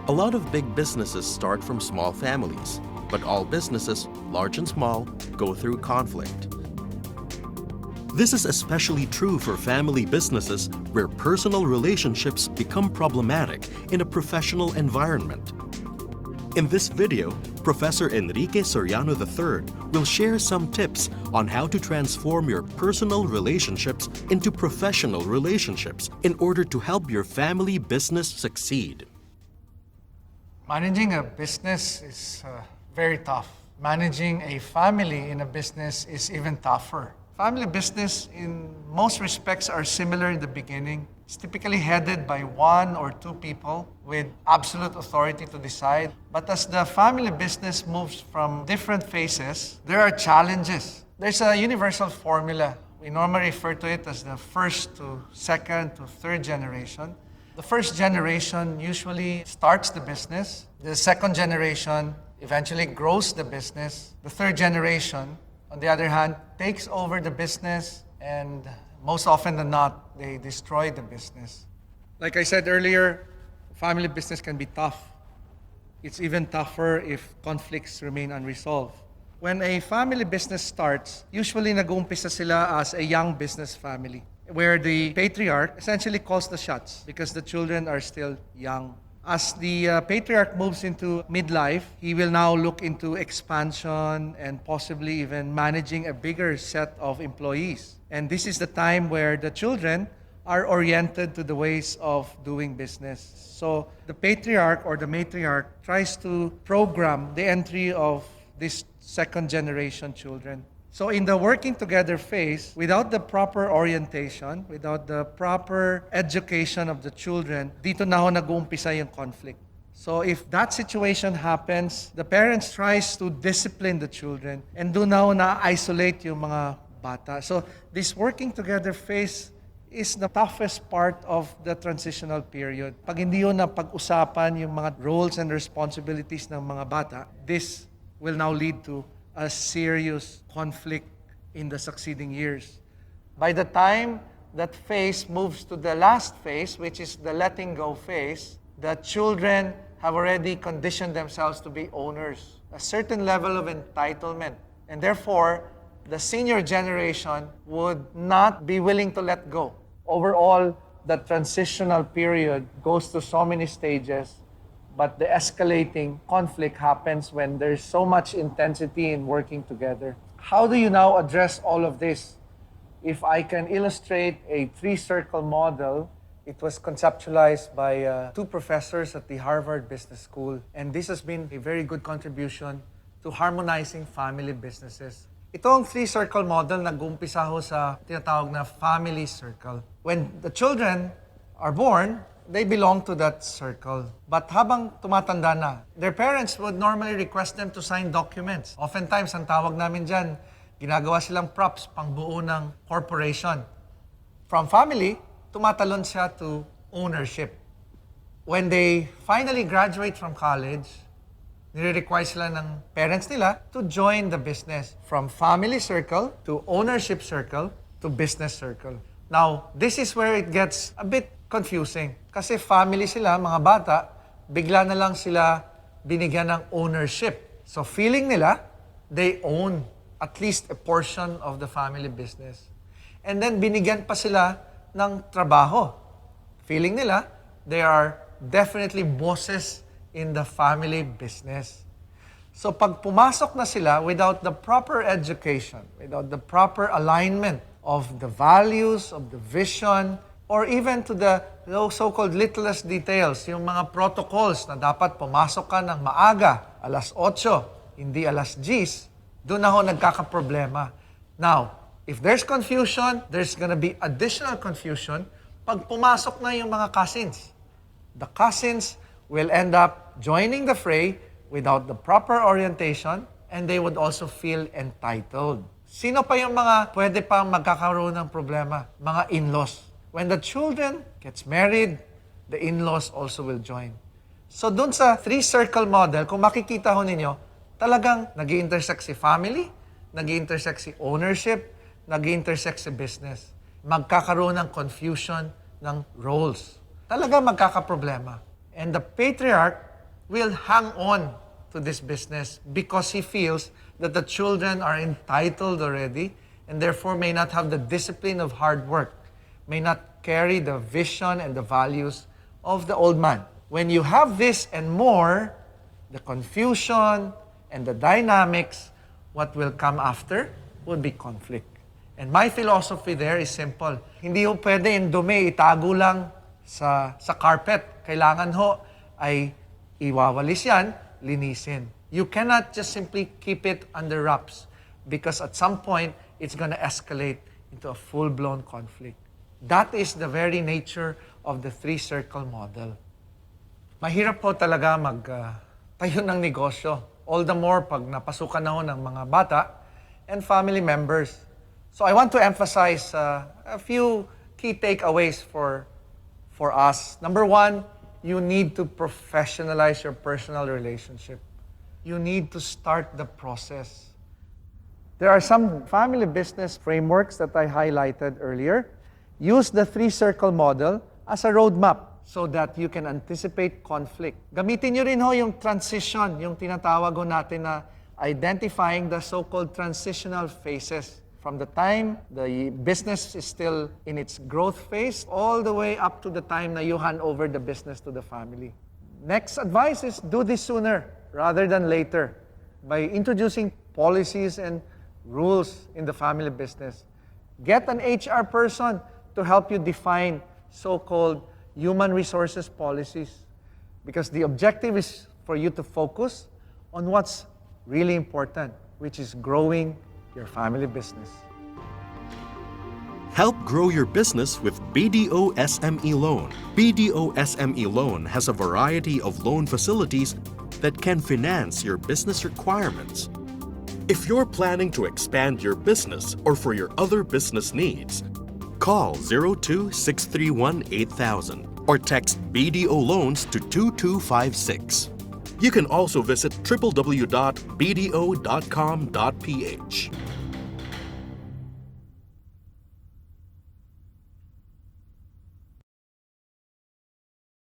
A lot of big businesses start from small families, but all businesses, large and small, go through conflict. This is especially true for family businesses where personal relationships become problematic in a professional environment. In this video, Professor Enrique Soriano III will share some tips on how to transform your personal relationships into professional relationships in order to help your family business succeed. Managing a business is very tough. Managing a family in a business is even tougher. Family business in most respects are similar in the beginning. It's typically headed by one or two people with absolute authority to decide. But as the family business moves from different phases, there are challenges. There's a universal formula. We normally refer to it as the first to second to third generation. The first generation usually starts the business. The second generation eventually grows the business. The third generation, on the other hand, takes over the business, and most often than not, they destroy the business. Like I said earlier, family business can be tough. It's even tougher if conflicts remain unresolved. When a family business starts, usually nag-uumpisa sila as a young business family, where the patriarch essentially calls the shots because the children are still young. As the patriarch moves into midlife, he will now look into expansion and possibly even managing a bigger set of employees. And this is the time where the children are oriented to the ways of doing business. So the patriarch or the matriarch tries to program the entry of these second generation children. So in the working together phase, without the proper orientation, without the proper education of the children, dito na ho nag-uumpisa yung conflict. So if that situation happens, the parents tries to discipline the children and doon na ho na-isolate yung mga bata. So this working together phase is the toughest part of the transitional period. Pag hindi yun na pag-usapan yung mga roles and responsibilities ng mga bata, this will now lead to a serious conflict in the succeeding years. By the time that phase moves to the last phase, which is the letting go phase, the children have already conditioned themselves to be owners, a certain level of entitlement. And therefore, the senior generation would not be willing to let go. Overall, the transitional period goes through so many stages, but the escalating conflict happens when there's so much intensity in working together. How do you now address all of this? If I can illustrate a three-circle model, it was conceptualized by two professors at the Harvard Business School, and this has been a very good contribution to harmonizing family businesses. Itong three-circle model nag-umpisa ho sa tinatawag na family circle. When the children are born, they belong to that circle. But habang tumatanda na, their parents would normally request them to sign documents. Oftentimes, ang tawag namin dyan, ginagawa silang props pang buo ng corporation. From family, tumatalon siya to ownership. When they finally graduate from college, nire-require sila ng parents nila to join the business. From family circle to ownership circle to business circle. Now, this is where it gets a bit confusing. Kasi family sila, mga bata, bigla na lang sila binigyan ng ownership. So feeling nila, they own at least a portion of the family business. And then binigyan pa sila ng trabaho. Feeling nila, they are definitely bosses in the family business. So pag pumasok na sila without the proper education, without the proper alignment of the values, of the vision, or even to the so-called littlest details, yung mga protocols na dapat pumasok ka ng maaga, alas 8, hindi alas 10, doon na ho nagkakaproblema. Now, if there's confusion, there's gonna be additional confusion pag pumasok na yung mga cousins. The cousins will end up joining the fray without the proper orientation, and they would also feel entitled. Sino pa yung mga pwede pang magkakaroon ng problema? Mga in-laws. When the children gets married, the in-laws also will join. So dun sa three-circle model, kung makikita ho ninyo, talagang nag-i-intersect si family, nag-i-intersect si ownership, nag-i-intersect si business. Magkakaroon ng confusion ng roles. Talagang magkakaproblema. And the patriarch will hang on to this business because he feels that the children are entitled already and therefore may not have the discipline of hard work, may not carry the vision and the values of the old man. When you have this and more, the confusion and the dynamics, what will come after would be conflict. And my philosophy there is simple. Hindi ho pwede yung dumi, itago lang sa carpet. Kailangan ho ay iwawalis yan, linisin. You cannot just simply keep it under wraps because at some point, it's gonna escalate into a full-blown conflict. That is the very nature of the three-circle model. Mahirap po talaga tayo ng negosyo. All the more pag napasukan na ho ng mga bata and family members. So I want to emphasize a few key takeaways for us. Number one, you need to professionalize your personal relationship. You need to start the process. There are some family business frameworks that I highlighted earlier. Use the three-circle model as a roadmap so that you can anticipate conflict. Gamitin nyo rin ho yung transition, yung tinatawag ho natin na identifying the so-called transitional phases. From the time the business is still in its growth phase, all the way up to the time na you hand over the business to the family. Next advice is do this sooner rather than later by introducing policies and rules in the family business. Get an HR person to help you define so-called human resources policies because the objective is for you to focus on what's really important, which is growing your family business. Help grow your business with BDO SME Loan. BDO SME Loan has a variety of loan facilities that can finance your business requirements. If you're planning to expand your business or for your other business needs, call 02-631-8000 or text BDO Loans to 2256. You can also visit www.bdo.com.ph.